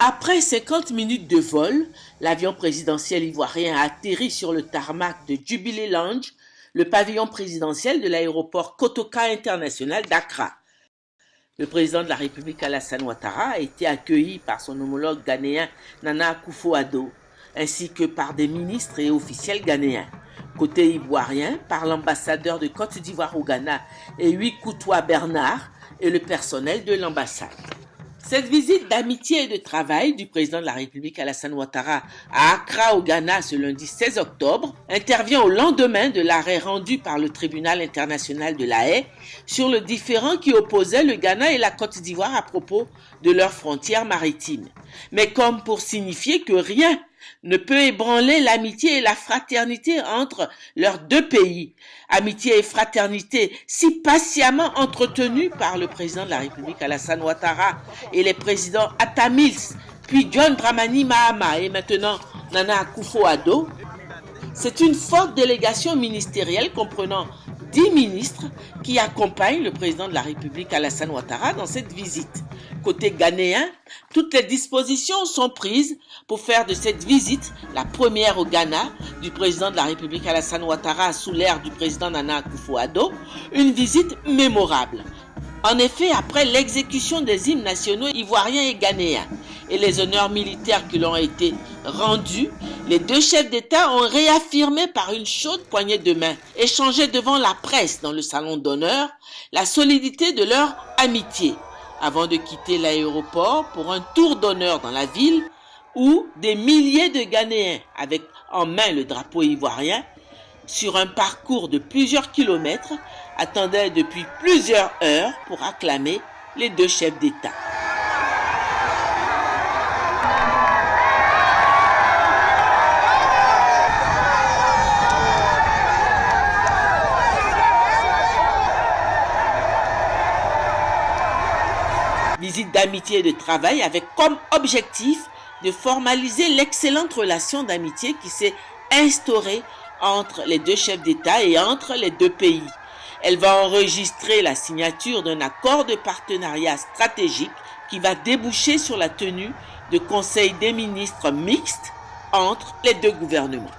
Après 50 minutes de vol, l'avion présidentiel ivoirien a atterri sur le tarmac de Jubilee Lounge, le pavillon présidentiel de l'aéroport Kotoka International d'Accra. Le président de la République Alassane Ouattara a été accueilli par son homologue ghanéen Nana Akufo-Addo, ainsi que par des ministres et officiels ghanéens. Côté ivoirien, par l'ambassadeur de Côte d'Ivoire au Ghana, Ewi Koutoua Bernard, et le personnel de l'ambassade. Cette visite d'amitié et de travail du président de la République Alassane Ouattara à Accra au Ghana ce lundi 16 octobre intervient au lendemain de l'arrêt rendu par le tribunal international de La Haye sur le différend qui opposait le Ghana et la Côte d'Ivoire à propos de leurs frontières maritimes. Mais comme pour signifier que rien ne peut ébranler l'amitié et la fraternité entre leurs deux pays. Amitié et fraternité si patiemment entretenues par le président de la République Alassane Ouattara et les présidents Atta Mills, puis John Dramani Mahama et maintenant Nana Akufo-Addo. C'est une forte délégation ministérielle comprenant 10 ministres qui accompagnent le président de la République Alassane Ouattara dans cette visite. Côté ghanéen, toutes les dispositions sont prises pour faire de cette visite la première au Ghana du président de la République Alassane Ouattara sous l'ère du président Nana Akufo-Addo, une visite mémorable. En effet, après l'exécution des hymnes nationaux ivoiriens et ghanéens et les honneurs militaires qui leur ont été rendus, les deux chefs d'État ont réaffirmé par une chaude poignée de main, échangée devant la presse dans le salon d'honneur, la solidité de leur amitié, avant de quitter l'aéroport pour un tour d'honneur dans la ville où des milliers de Ghanéens, avec en main le drapeau ivoirien, sur un parcours de plusieurs kilomètres, attendaient depuis plusieurs heures pour acclamer les deux chefs d'État. Visite d'amitié et de travail avec comme objectif de formaliser l'excellente relation d'amitié qui s'est instaurée entre les deux chefs d'État et entre les deux pays. Elle va enregistrer la signature d'un accord de partenariat stratégique qui va déboucher sur la tenue de conseils des ministres mixtes entre les deux gouvernements.